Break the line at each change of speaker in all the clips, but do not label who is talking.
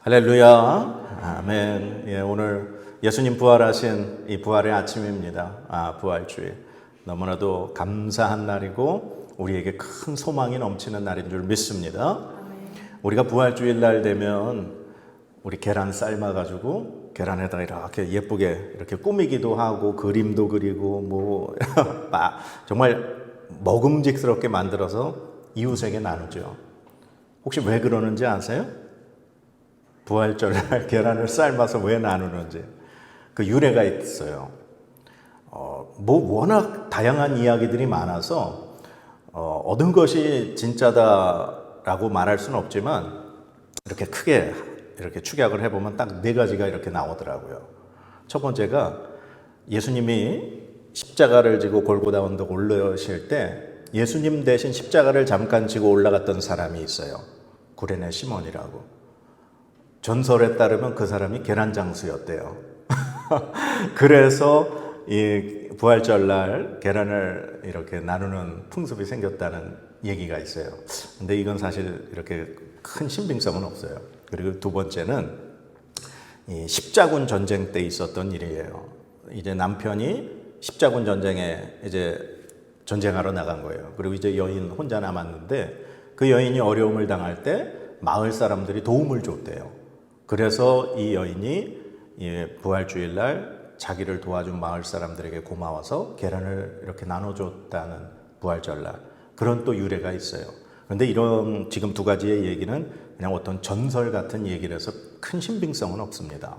할렐루야. 아멘. 예, 오늘 예수님 부활하신 이 부활의 아침입니다. 부활주일. 너무나도 감사한 날이고 우리에게 큰 소망이 넘치는 날인 줄 믿습니다. 우리가 부활주일 날 되면 우리 계란 삶아가지고 계란에다 이렇게 예쁘게 이렇게 꾸미기도 하고 그림도 그리고 뭐 정말 먹음직스럽게 만들어서 이웃에게 나누죠. 혹시 왜 그러는지 아세요? 부활절날 계란을 삶아서 왜 나누는지 그 유래가 있어요. 워낙 다양한 이야기들이 많아서 어떤 것이 진짜다라고 말할 수는 없지만 이렇게 크게 이렇게 축약을 해보면 딱 네 가지가 이렇게 나오더라고요. 첫 번째가 예수님이 십자가를 지고 골고다 언덕 올라오실 때 예수님 대신 십자가를 잠깐 지고 올라갔던 사람이 있어요. 구레네 시몬이라고. 전설에 따르면 그 사람이 계란 장수였대요. 그래서 이 부활절날 계란을 이렇게 나누는 풍습이 생겼다는 얘기가 있어요. 근데 이건 사실 이렇게 큰 신빙성은 없어요. 그리고 두 번째는 이 십자군 전쟁 때 있었던 일이에요. 이제 남편이 십자군 전쟁에 이제 전쟁하러 나간 거예요. 그리고 이제 여인 혼자 남았는데 그 여인이 어려움을 당할 때 마을 사람들이 도움을 줬대요. 그래서 이 여인이 부활주일날 자기를 도와준 마을 사람들에게 고마워서 계란을 이렇게 나눠줬다는 부활절날 그런 또 유래가 있어요. 그런데 이런 지금 두 가지의 얘기는 그냥 어떤 전설 같은 얘기라서 큰 신빙성은 없습니다.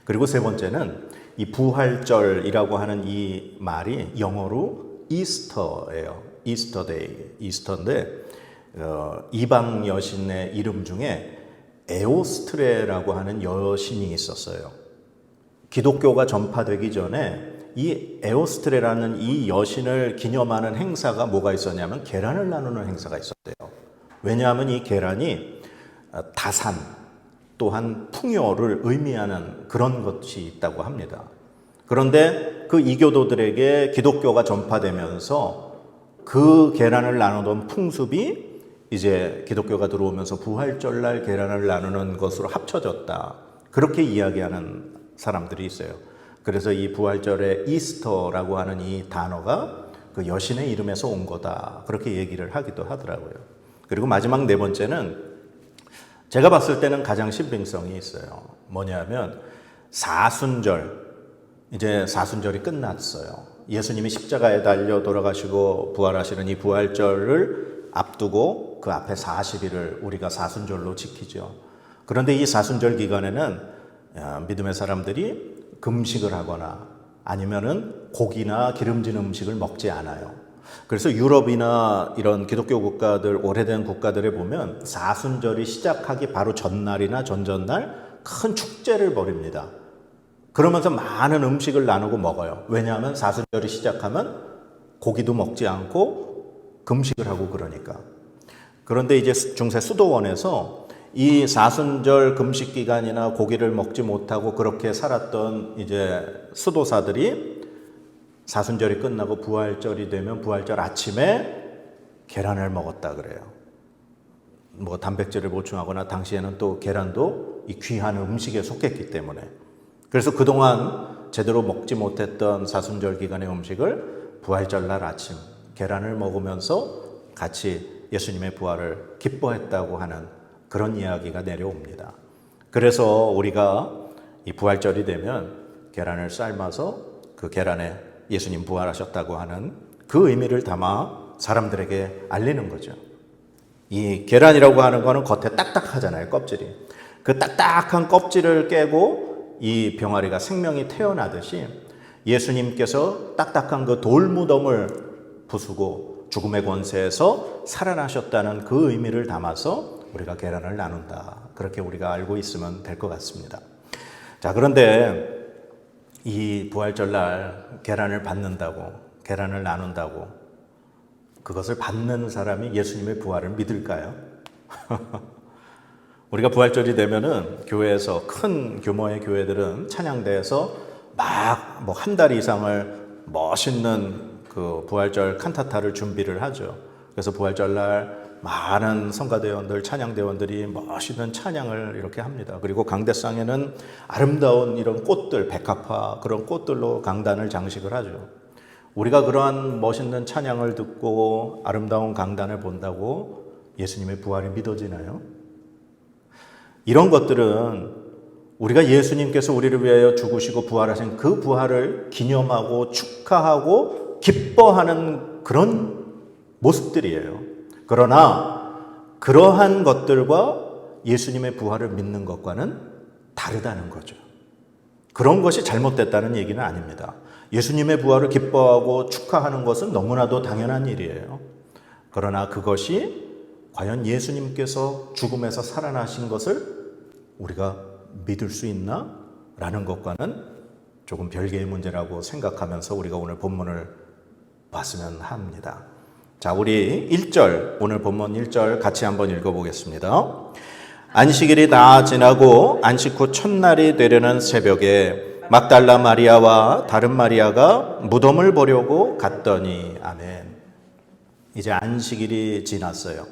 그리고 세 번째는 이 부활절이라고 하는 이 말이 영어로 이스터예요. 이스터데이, 이스터인데 이방 여신의 이름 중에 에오스트레라고 하는 여신이 있었어요. 기독교가 전파되기 전에 이 에오스트레라는 이 여신을 기념하는 행사가 뭐가 있었냐면 계란을 나누는 행사가 있었대요. 왜냐하면 이 계란이 다산 또한 풍요를 의미하는 그런 것이 있다고 합니다. 그런데 그 이교도들에게 기독교가 전파되면서 그 계란을 나누던 풍습이 이제 기독교가 들어오면서 부활절날 계란을 나누는 것으로 합쳐졌다. 그렇게 이야기하는 사람들이 있어요. 그래서 이 부활절의 이스터라고 하는 이 단어가 그 여신의 이름에서 온 거다. 그렇게 얘기를 하기도 하더라고요. 그리고 마지막 네 번째는 제가 봤을 때는 가장 신빙성이 있어요. 뭐냐면 사순절. 이제 사순절이 끝났어요. 예수님이 십자가에 달려 돌아가시고 부활하시는 이 부활절을 앞두고 그 앞에 40일을 우리가 사순절로 지키죠. 그런데 이 사순절 기간에는 믿음의 사람들이 금식을 하거나 아니면은 고기나 기름진 음식을 먹지 않아요. 그래서 유럽이나 이런 기독교 국가들, 오래된 국가들에 보면 사순절이 시작하기 바로 전날이나 전전날 큰 축제를 벌입니다. 그러면서 많은 음식을 나누고 먹어요. 왜냐하면 사순절이 시작하면 고기도 먹지 않고 금식을 하고 그러니까. 그런데 이제 중세 수도원에서 이 사순절 금식 기간이나 고기를 먹지 못하고 그렇게 살았던 이제 수도사들이 사순절이 끝나고 부활절이 되면 부활절 아침에 계란을 먹었다 그래요. 뭐 단백질을 보충하거나 당시에는 또 계란도 이 귀한 음식에 속했기 때문에. 그래서 그동안 제대로 먹지 못했던 사순절 기간의 음식을 부활절날 아침 계란을 먹으면서 같이 예수님의 부활을 기뻐했다고 하는 그런 이야기가 내려옵니다. 그래서 우리가 이 부활절이 되면 계란을 삶아서 그 계란에 예수님 부활하셨다고 하는 그 의미를 담아 사람들에게 알리는 거죠. 이 계란이라고 하는 거는 겉에 딱딱하잖아요, 껍질이. 그 딱딱한 껍질을 깨고 이 병아리가 생명이 태어나듯이 예수님께서 딱딱한 그 돌무덤을 부수고 죽음의 권세에서 살아나셨다는 그 의미를 담아서 우리가 계란을 나눈다. 그렇게 우리가 알고 있으면 될 것 같습니다. 자, 그런데 이 부활절날 계란을 받는다고, 계란을 나눈다고 그것을 받는 사람이 예수님의 부활을 믿을까요? 우리가 부활절이 되면은 교회에서 큰 규모의 교회들은 찬양대에서 막 뭐 한 달 이상을 멋있는 그 부활절 칸타타를 준비를 하죠. 그래서 부활절날 많은 성가대원들, 찬양대원들이 멋있는 찬양을 이렇게 합니다. 그리고 강대상에는 아름다운 이런 꽃들, 백합화 그런 꽃들로 강단을 장식을 하죠. 우리가 그러한 멋있는 찬양을 듣고 아름다운 강단을 본다고 예수님의 부활이 믿어지나요? 이런 것들은 우리가 예수님께서 우리를 위하여 죽으시고 부활하신 그 부활을 기념하고 축하하고 기뻐하는 그런 모습들이에요. 그러나 그러한 것들과 예수님의 부활을 믿는 것과는 다르다는 거죠. 그런 것이 잘못됐다는 얘기는 아닙니다. 예수님의 부활을 기뻐하고 축하하는 것은 너무나도 당연한 일이에요. 그러나 그것이 과연 예수님께서 죽음에서 살아나신 것을 우리가 믿을 수 있나? 라는 것과는 조금 별개의 문제라고 생각하면서 우리가 오늘 본문을 봤으면 합니다. 자, 우리 1절, 오늘 본문 1절 같이 한번 읽어보겠습니다. 안식일이 다 지나고 안식 후 첫날이 되려는 새벽에 막달라 마리아와 다른 마리아가 무덤을 보려고 갔더니, 아멘. 이제 안식일이 지났어요.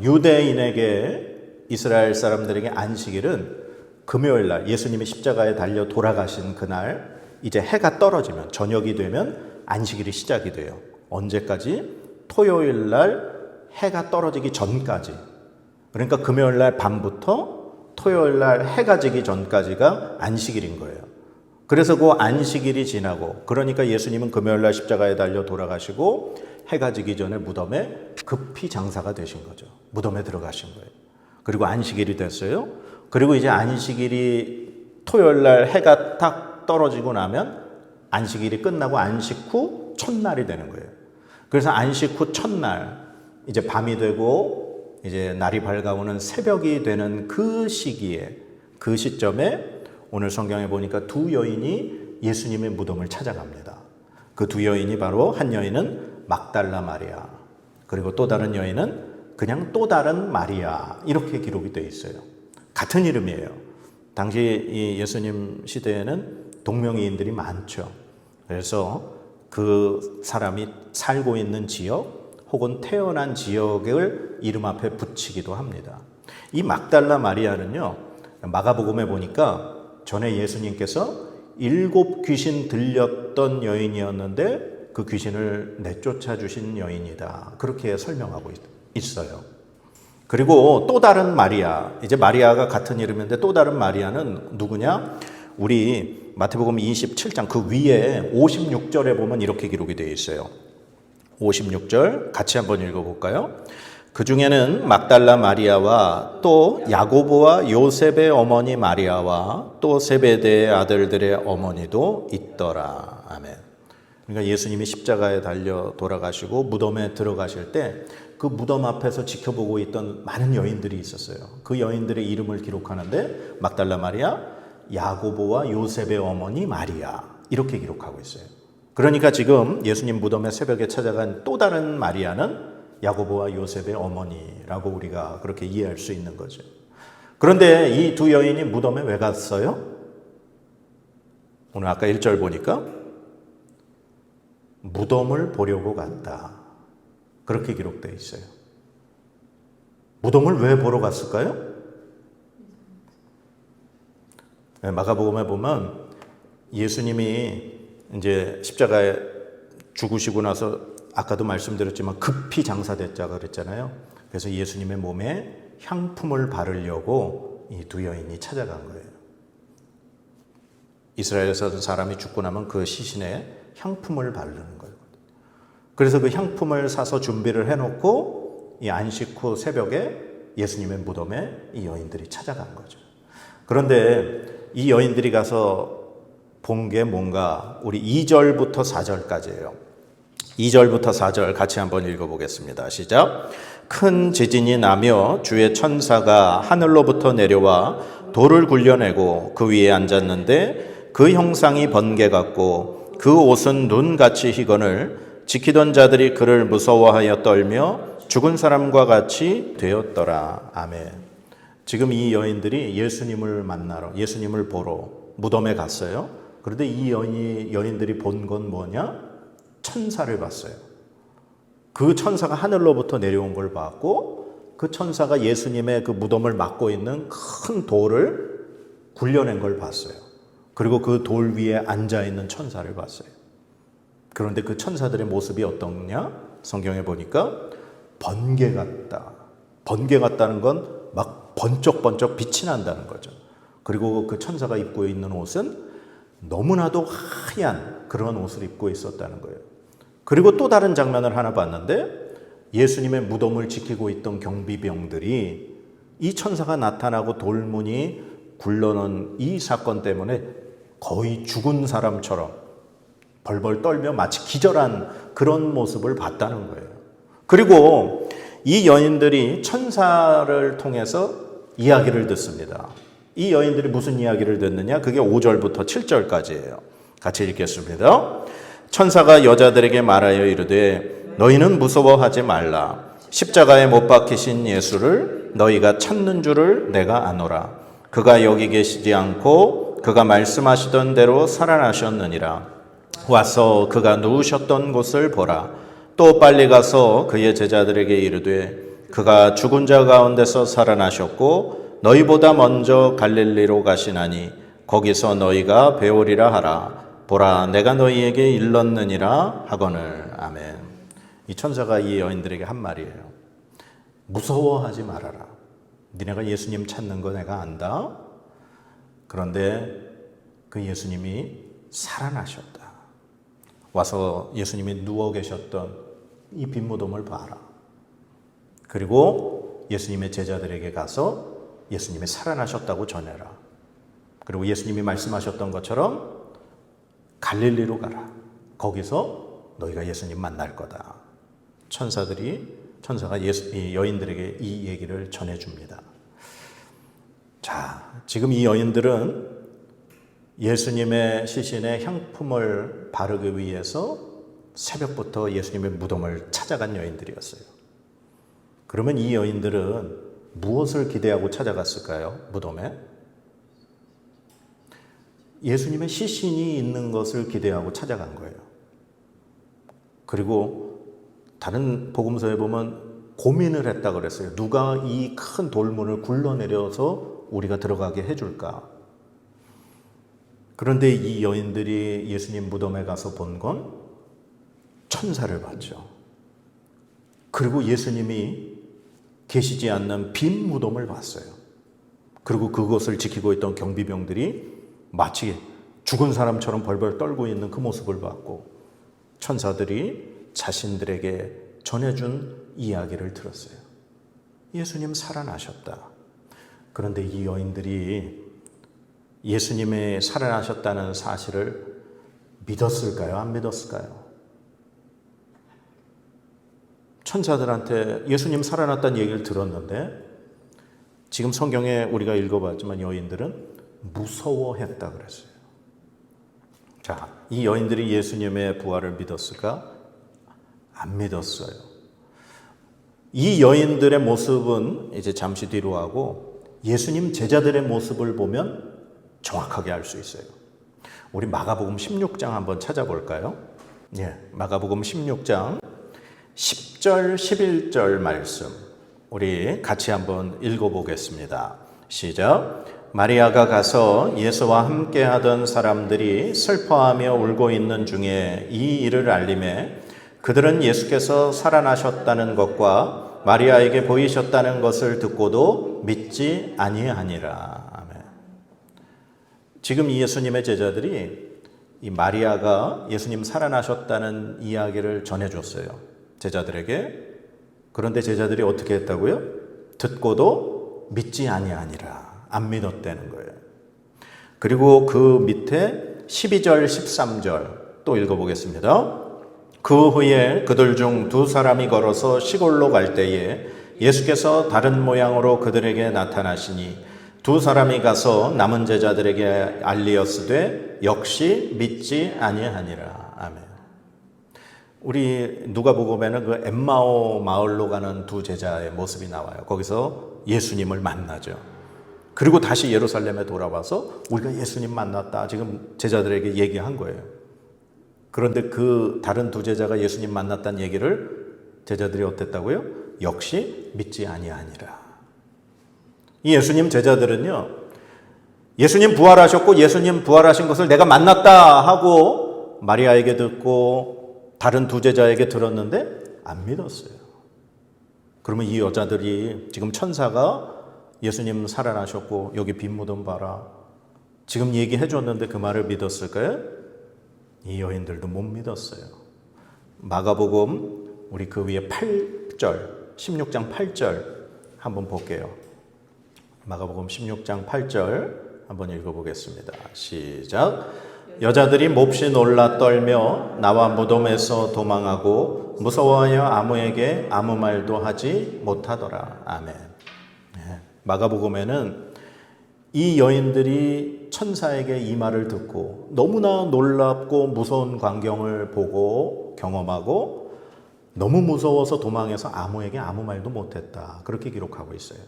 유대인에게, 이스라엘 사람들에게 안식일은 금요일 날, 예수님이 십자가에 달려 돌아가신 그날, 이제 해가 떨어지면, 저녁이 되면 안식일이 시작이 돼요. 언제까지? 토요일 날 해가 떨어지기 전까지. 그러니까 금요일 날 밤부터 토요일 날 해가 지기 전까지가 안식일인 거예요. 그래서 그 안식일이 지나고, 그러니까 예수님은 금요일 날 십자가에 달려 돌아가시고 해가 지기 전에 무덤에 급히 장사가 되신 거죠. 무덤에 들어가신 거예요. 그리고 안식일이 됐어요. 그리고 이제 안식일이 토요일 날 해가 딱 떨어지고 나면 안식일이 끝나고 안식 후 첫날이 되는 거예요. 그래서 안식 후 첫날, 이제 밤이 되고 이제 날이 밝아오는 새벽이 되는 그 시기에, 그 시점에 오늘 성경에 보니까 두 여인이 예수님의 무덤을 찾아갑니다. 그 두 여인이 바로, 한 여인은 막달라 마리아, 그리고 또 다른 여인은 그냥 또 다른 마리아, 이렇게 기록이 되어 있어요. 같은 이름이에요. 당시 이 예수님 시대에는 동명이인들이 많죠. 그래서 그 사람이 살고 있는 지역 혹은 태어난 지역을 이름 앞에 붙이기도 합니다. 이 막달라 마리아는요, 마가복음에 보니까 전에 예수님께서 7 귀신 들렸던 여인이었는데 그 귀신을 내쫓아 주신 여인이다, 그렇게 설명하고 있어요. 그리고 또 다른 마리아, 이제 마리아가 같은 이름인데 또 다른 마리아는 누구냐? 우리 마태복음 27장 그 위에 56절에 보면 이렇게 기록이 되어 있어요. 56절 같이 한번 읽어볼까요? 그 중에는 막달라 마리아와 또 야고보와 요셉의 어머니 마리아와 또 세베대의 아들들의 어머니도 있더라. 아멘. 그러니까 예수님이 십자가에 달려 돌아가시고 무덤에 들어가실 때 그 무덤 앞에서 지켜보고 있던 많은 여인들이 있었어요. 그 여인들의 이름을 기록하는데 막달라 마리아, 야고보와 요셉의 어머니 마리아, 이렇게 기록하고 있어요. 그러니까 지금 예수님 무덤에 새벽에 찾아간 또 다른 마리아는 야고보와 요셉의 어머니라고 우리가 그렇게 이해할 수 있는 거죠. 그런데 이 두 여인이 무덤에 왜 갔어요? 오늘 아까 1절 보니까 무덤을 보려고 갔다, 그렇게 기록되어 있어요. 무덤을 왜 보러 갔을까요? 마가복음에 보면 예수님이 이제 십자가에 죽으시고 나서 아까도 말씀드렸지만 급히 장사됐자 그랬잖아요. 그래서 예수님의 몸에 향품을 바르려고 이 두 여인이 찾아간 거예요. 이스라엘에서 사람이 죽고 나면 그 시신에 향품을 바르는 거예요. 그래서 그 향품을 사서 준비를 해놓고 이 안식 후 새벽에 예수님의 무덤에 이 여인들이 찾아간 거죠. 그런데 이 여인들이 가서 본 게 뭔가, 우리 2절부터 4절까지예요. 2절부터 4절 같이 한번 읽어보겠습니다. 시작. 큰 지진이 나며 주의 천사가 하늘로부터 내려와 돌을 굴려내고 그 위에 앉았는데 그 형상이 번개 같고 그 옷은 눈같이 희거늘 지키던 자들이 그를 무서워하여 떨며 죽은 사람과 같이 되었더라. 아멘. 지금 이 여인들이 예수님을 만나러, 예수님을 보러 무덤에 갔어요. 그런데 이 여인들이 본 건 뭐냐? 천사를 봤어요. 그 천사가 하늘로부터 내려온 걸 봤고 그 천사가 예수님의 그 무덤을 막고 있는 큰 돌을 굴려낸 걸 봤어요. 그리고 그 돌 위에 앉아있는 천사를 봤어요. 그런데 그 천사들의 모습이 어떠냐? 성경에 보니까 번개 같다. 번개 같다는 건 막 번쩍번쩍 빛이 난다는 거죠. 그리고 그 천사가 입고 있는 옷은 너무나도 하얀 그런 옷을 입고 있었다는 거예요. 그리고 또 다른 장면을 하나 봤는데 예수님의 무덤을 지키고 있던 경비병들이 이 천사가 나타나고 돌문이 굴러는 이 사건 때문에 거의 죽은 사람처럼 벌벌 떨며 마치 기절한 그런 모습을 봤다는 거예요. 그리고 이 여인들이 천사를 통해서 이야기를 듣습니다. 이 여인들이 무슨 이야기를 듣느냐? 그게 5절부터 7절까지예요. 같이 읽겠습니다. 천사가 여자들에게 말하여 이르되 너희는 무서워하지 말라. 십자가에 못 박히신 예수를 너희가 찾는 줄을 내가 아노라. 그가 여기 계시지 않고 그가 말씀하시던 대로 살아나셨느니라. 와서 그가 누우셨던 곳을 보라. 또 빨리 가서 그의 제자들에게 이르되 그가 죽은 자 가운데서 살아나셨고 너희보다 먼저 갈릴리로 가시나니 거기서 너희가 배우리라 하라. 보라 내가 너희에게 일렀느니라 하거늘. 아멘. 이 천사가 이 여인들에게 한 말이에요. 무서워하지 말아라. 니네가 예수님 찾는 거 내가 안다. 그런데 그 예수님이 살아나셨다. 와서 예수님이 누워 계셨던 이 빈 무덤을 봐라. 그리고 예수님의 제자들에게 가서 예수님이 살아나셨다고 전해라. 그리고 예수님이 말씀하셨던 것처럼 갈릴리로 가라. 거기서 너희가 예수님 만날 거다. 천사가 이 여인들에게 이 얘기를 전해줍니다. 자, 지금 이 여인들은 예수님의 시신에 향품을 바르기 위해서 새벽부터 예수님의 무덤을 찾아간 여인들이었어요. 그러면 이 여인들은 무엇을 기대하고 찾아갔을까요? 무덤에? 예수님의 시신이 있는 것을 기대하고 찾아간 거예요. 그리고 다른 복음서에 보면 고민을 했다 그랬어요. 누가 이 큰 돌문을 굴러내려서 우리가 들어가게 해줄까? 그런데 이 여인들이 예수님 무덤에 가서 본 건 천사를 봤죠. 그리고 예수님이 계시지 않는 빈 무덤을 봤어요. 그리고 그것을 지키고 있던 경비병들이 마치 죽은 사람처럼 벌벌 떨고 있는 그 모습을 봤고 천사들이 자신들에게 전해준 이야기를 들었어요. 예수님 살아나셨다. 그런데 이 여인들이 예수님이 살아나셨다는 사실을 믿었을까요? 안 믿었을까요? 천사들한테 예수님 살아났다는 얘기를 들었는데 지금 성경에 우리가 읽어봤지만 여인들은 무서워했다 그랬어요. 자, 이 여인들이 예수님의 부활을 믿었을까? 안 믿었어요. 이 여인들의 모습은 이제 잠시 뒤로 하고 예수님 제자들의 모습을 보면 정확하게 알 수 있어요. 우리 마가복음 16장 한번 찾아볼까요? 마가복음 16장 10절, 11절 말씀 우리 같이 한번 읽어보겠습니다. 시작. 마리아가 가서 예수와 함께 하던 사람들이 슬퍼하며 울고 있는 중에 이 일을 알림에 그들은 예수께서 살아나셨다는 것과 마리아에게 보이셨다는 것을 듣고도 믿지 아니하니라. 아멘. 지금 이 예수님의 제자들이 이 마리아가 예수님 살아나셨다는 이야기를 전해줬어요. 제자들에게. 그런데 제자들이 어떻게 했다고요? 듣고도 믿지 아니하니라. 안 믿었다는 거예요. 그리고 그 밑에 12절, 13절 또 읽어보겠습니다. 그 후에 그들 중 두 사람이 걸어서 시골로 갈 때에 예수께서 다른 모양으로 그들에게 나타나시니 두 사람이 가서 남은 제자들에게 알리었으되 역시 믿지 아니하니라. 아멘. 우리 누가복음에는 그 엠마오 마을로 가는 두 제자의 모습이 나와요. 거기서 예수님을 만나죠. 그리고 다시 예루살렘에 돌아와서 우리가 예수님 만났다. 지금 제자들에게 얘기한 거예요. 그런데 그 다른 두 제자가 예수님 만났다는 얘기를 제자들이 어땠다고요? 역시 믿지 아니하니라. 이 예수님 제자들은요, 예수님 부활하셨고 예수님 부활하신 것을 내가 만났다 하고 마리아에게 듣고 다른 두 제자에게 들었는데 안 믿었어요. 그러면 이 여자들이 지금 천사가 예수님 살아나셨고 여기 빈 무덤 봐라, 지금 얘기해 줬는데 그 말을 믿었을까요? 이 여인들도 못 믿었어요. 마가복음 우리 그 위에 8절, 16장 8절 한번 볼게요. 마가복음 16장 8절 한번 읽어보겠습니다. 시작. 여자들이 몹시 놀라 떨며 나와 무덤에서 도망하고 무서워하여 아무에게 아무 말도 하지 못하더라. 아멘. 마가복음에는 이 여인들이 천사에게 이 말을 듣고 너무나 놀랍고 무서운 광경을 보고 경험하고 너무 무서워서 도망해서 아무에게 아무 말도 못했다. 그렇게 기록하고 있어요.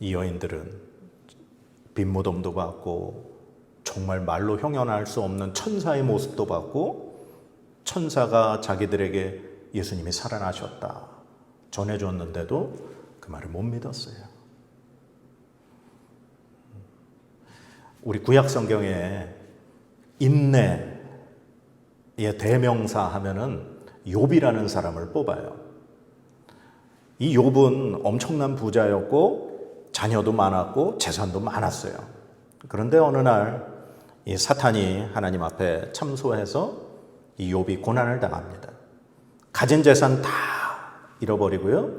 이 여인들은 빈 무덤도 봤고 정말 말로 형용할 수 없는 천사의 모습도 봤고 천사가 자기들에게 예수님이 살아나셨다 전해줬는데도 그 말을 못 믿었어요. 우리 구약 성경에 인내의 대명사 하면은 욥이라는 사람을 뽑아요. 이 욥은 엄청난 부자였고 자녀도 많았고 재산도 많았어요. 그런데 어느 날 이 사탄이 하나님 앞에 참소해서 이 욥이 고난을 당합니다. 가진 재산 다 잃어버리고요,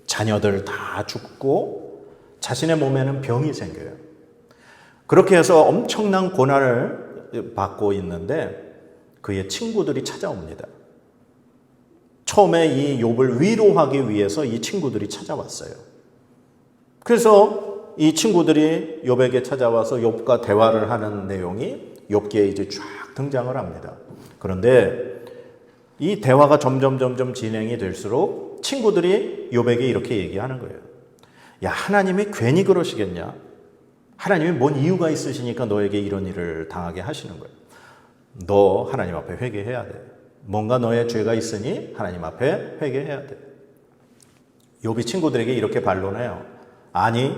자녀들 다 죽고 자신의 몸에는 병이 생겨요. 그렇게 해서 엄청난 고난을 받고 있는데 그의 친구들이 찾아옵니다. 처음에 이 욥을 위로하기 위해서 이 친구들이 찾아왔어요. 그래서 이 친구들이 욥에게 찾아와서 욥과 대화를 하는 내용이 욥기에 이제 쫙 등장을 합니다. 그런데 이 대화가 점점 진행이 될수록 친구들이 욥에게 이렇게 얘기하는 거예요. 야, 하나님이 괜히 그러시겠냐? 하나님이 뭔 이유가 있으시니까 너에게 이런 일을 당하게 하시는 거예요. 너 하나님 앞에 회개해야 돼. 뭔가 너의 죄가 있으니 하나님 앞에 회개해야 돼. 욥이 친구들에게 이렇게 반론해요. 아니,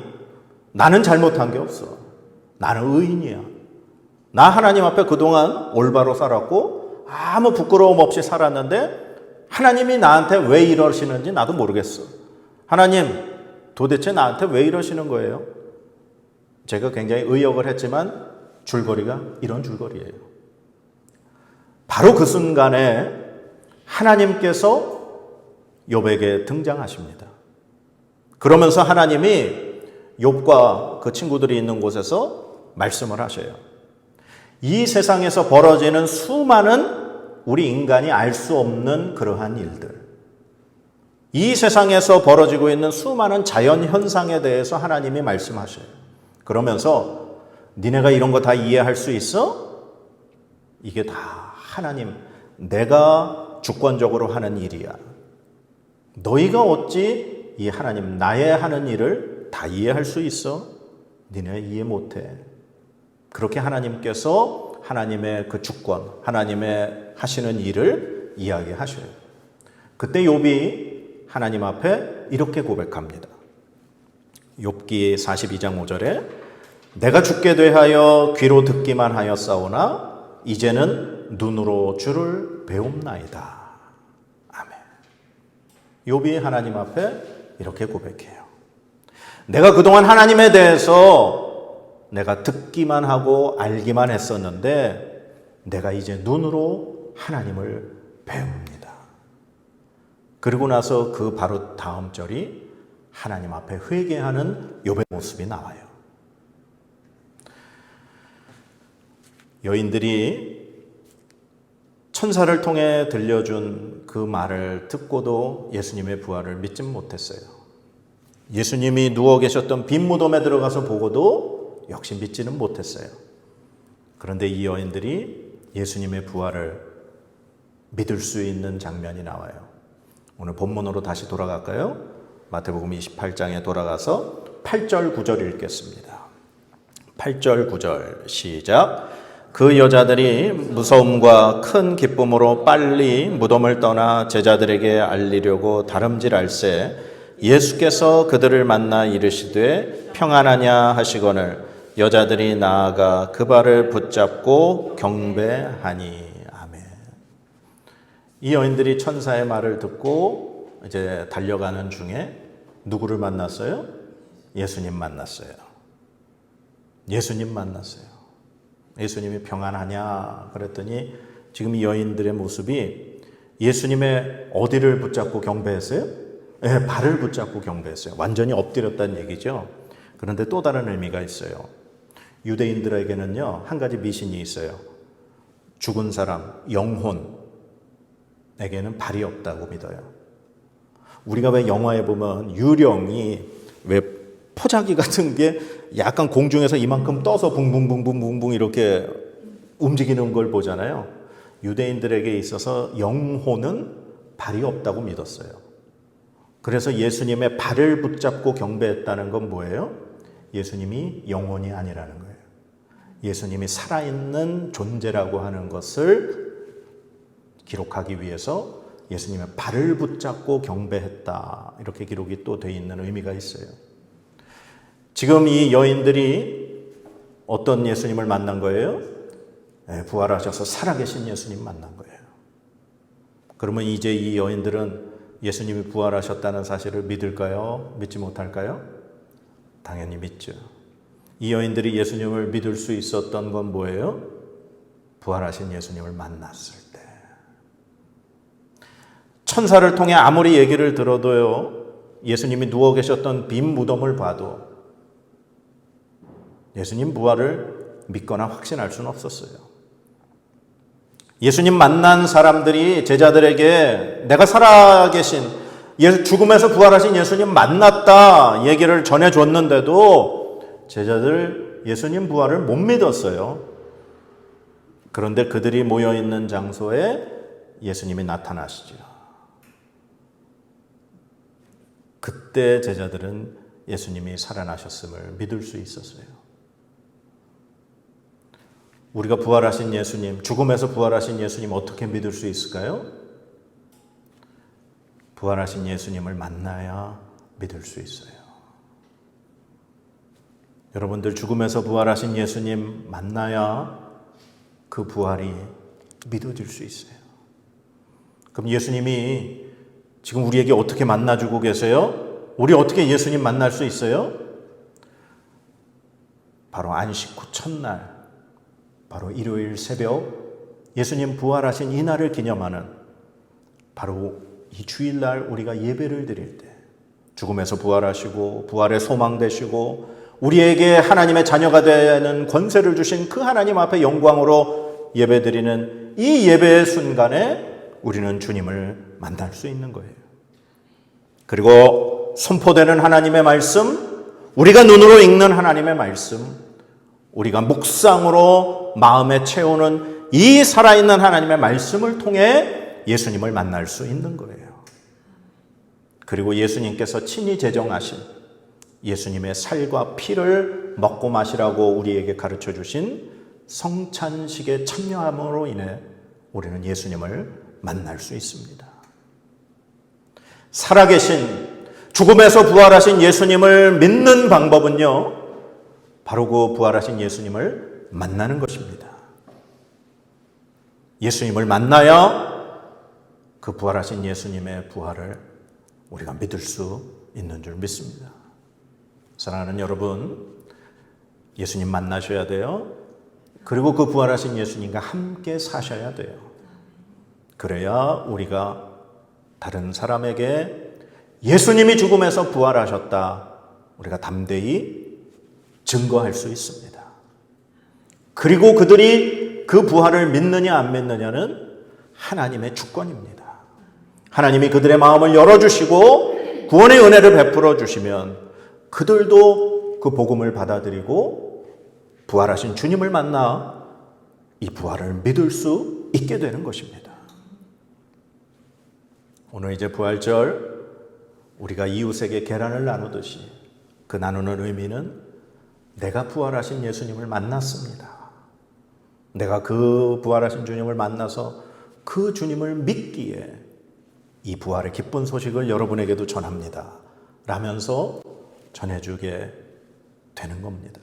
나는 잘못한 게 없어. 나는 의인이야. 나 하나님 앞에 그동안 올바로 살았고 아무 부끄러움 없이 살았는데 하나님이 나한테 왜 이러시는지 나도 모르겠어. 하나님, 도대체 나한테 왜 이러시는 거예요? 제가 굉장히 의역을 했지만 줄거리가 이런 줄거리예요. 바로 그 순간에 하나님께서 욥에게 등장하십니다. 그러면서 하나님이 욥과 그 친구들이 있는 곳에서 말씀을 하셔요. 이 세상에서 벌어지는 수많은 우리 인간이 알 수 없는 그러한 일들, 이 세상에서 벌어지고 있는 수많은 자연 현상에 대해서 하나님이 말씀하셔요. 그러면서 니네가 이런 거 다 이해할 수 있어? 이게 다 하나님, 내가 주권적으로 하는 일이야. 너희가 어찌 이 하나님 나의 하는 일을 다 이해할 수 있어? 니네 이해 못해. 그렇게 하나님께서 하나님의 그 주권, 하나님의 하시는 일을 이야기하셔요. 그때 욥이 하나님 앞에 이렇게 고백합니다. 욥기 42장 5절에 내가 죽게 되하여 귀로 듣기만 하였사오나 이제는 눈으로 주를 배움나이다. 아멘. 욥이 하나님 앞에 이렇게 고백해요. 내가 그동안 하나님에 대해서 내가 듣기만 하고 알기만 했었는데 내가 이제 눈으로 하나님을 배웁니다. 그리고 나서 그 바로 다음 절이 하나님 앞에 회개하는 욥의 모습이 나와요. 여인들이 천사를 통해 들려준 그 말을 듣고도 예수님의 부활을 믿지 못했어요. 예수님이 누워 계셨던 빈 무덤에 들어가서 보고도 역시 믿지는 못했어요. 그런데 이 여인들이 예수님의 부활을 믿을 수 있는 장면이 나와요. 오늘 본문으로 다시 돌아갈까요? 마태복음 28장에 돌아가서 8절 9절 읽겠습니다. 8절 9절 시작. 그 여자들이 무서움과 큰 기쁨으로 빨리 무덤을 떠나 제자들에게 알리려고 다름질할새 예수께서 그들을 만나 이르시되 평안하냐 하시거늘 여자들이 나아가 그 발을 붙잡고 경배하니. 아멘. 이 여인들이 천사의 말을 듣고 이제 달려가는 중에 누구를 만났어요? 예수님 만났어요. 예수님 만났어요. 예수님이 평안하냐 그랬더니 지금 이 여인들의 모습이 예수님의 어디를 붙잡고 경배했어요? 네, 발을 붙잡고 경배했어요. 완전히 엎드렸다는 얘기죠. 그런데 또 다른 의미가 있어요. 유대인들에게는요, 한 가지 미신이 있어요. 죽은 사람, 영혼에게는 발이 없다고 믿어요. 우리가 왜 영화에 보면 유령이 왜 포자기 같은 게 약간 공중에서 이만큼 떠서 붕붕붕붕붕붕 이렇게 움직이는 걸 보잖아요. 유대인들에게 있어서 영혼은 발이 없다고 믿었어요. 그래서 예수님의 발을 붙잡고 경배했다는 건 뭐예요? 예수님이 영혼이 아니라는 거예요. 예수님이 살아있는 존재라고 하는 것을 기록하기 위해서 예수님의 발을 붙잡고 경배했다. 이렇게 기록이 또 되어 있는 의미가 있어요. 지금 이 여인들이 어떤 예수님을 만난 거예요? 네, 부활하셔서 살아계신 예수님 만난 거예요. 그러면 이제 이 여인들은 예수님이 부활하셨다는 사실을 믿을까요? 믿지 못할까요? 당연히 믿죠. 이 여인들이 예수님을 믿을 수 있었던 건 뭐예요? 부활하신 예수님을 만났을 때. 천사를 통해 아무리 얘기를 들어도요, 예수님이 누워 계셨던 빈 무덤을 봐도 예수님 부활을 믿거나 확신할 수는 없었어요. 예수님 만난 사람들이 제자들에게 내가 살아계신 죽음에서 부활하신 예수님 만났다 얘기를 전해줬는데도 제자들 예수님 부활을 못 믿었어요. 그런데 그들이 모여있는 장소에 예수님이 나타나시죠. 그때 제자들은 예수님이 살아나셨음을 믿을 수 있었어요. 우리가 부활하신 예수님, 죽음에서 부활하신 예수님 어떻게 믿을 수 있을까요? 부활하신 예수님을 만나야 믿을 수 있어요. 여러분들 죽음에서 부활하신 예수님 만나야 그 부활이 믿어질 수 있어요. 그럼 예수님이 지금 우리에게 어떻게 만나주고 계세요? 우리 어떻게 예수님 만날 수 있어요? 바로 안식 후 첫날, 바로 일요일 새벽 예수님 부활하신 이 날을 기념하는 바로 이 주일날 우리가 예배를 드릴 때 죽음에서 부활하시고 부활의 소망 되시고 우리에게 하나님의 자녀가 되는 권세를 주신 그 하나님 앞에 영광으로 예배드리는 이 예배의 순간에 우리는 주님을 만날 수 있는 거예요. 그리고 선포되는 하나님의 말씀, 우리가 눈으로 읽는 하나님의 말씀, 우리가 묵상으로 마음에 채우는 이 살아있는 하나님의 말씀을 통해 예수님을 만날 수 있는 거예요. 그리고 예수님께서 친히 제정하신 예수님의 살과 피를 먹고 마시라고 우리에게 가르쳐 주신 성찬식에 참여함으로 인해 우리는 예수님을 만날 수 있습니다. 살아계신 죽음에서 부활하신 예수님을 믿는 방법은요, 바로 그 부활하신 예수님을 만나는 것입니다. 예수님을 만나야 그 부활하신 예수님의 부활을 우리가 믿을 수 있는 줄 믿습니다. 사랑하는 여러분, 예수님 만나셔야 돼요. 그리고 그 부활하신 예수님과 함께 사셔야 돼요. 그래야 우리가 다른 사람에게 예수님이 죽음에서 부활하셨다, 우리가 담대히 증거할 수 있습니다. 그리고 그들이 그 부활을 믿느냐 안 믿느냐는 하나님의 주권입니다. 하나님이 그들의 마음을 열어주시고 구원의 은혜를 베풀어 주시면 그들도 그 복음을 받아들이고 부활하신 주님을 만나 이 부활을 믿을 수 있게 되는 것입니다. 오늘 이제 부활절 우리가 이웃에게 계란을 나누듯이 그 나누는 의미는 내가 부활하신 예수님을 만났습니다. 내가 그 부활하신 주님을 만나서 그 주님을 믿기에 이 부활의 기쁜 소식을 여러분에게도 전합니다. 라면서 전해주게 되는 겁니다.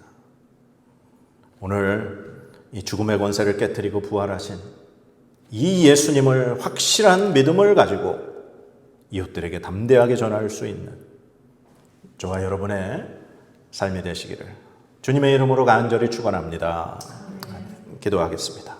오늘 이 죽음의 권세를 깨뜨리고 부활하신 이 예수님을 확실한 믿음을 가지고 이웃들에게 담대하게 전할 수 있는 저와 여러분의 삶이 되시기를 주님의 이름으로 간절히 축원합니다. 기도하겠습니다.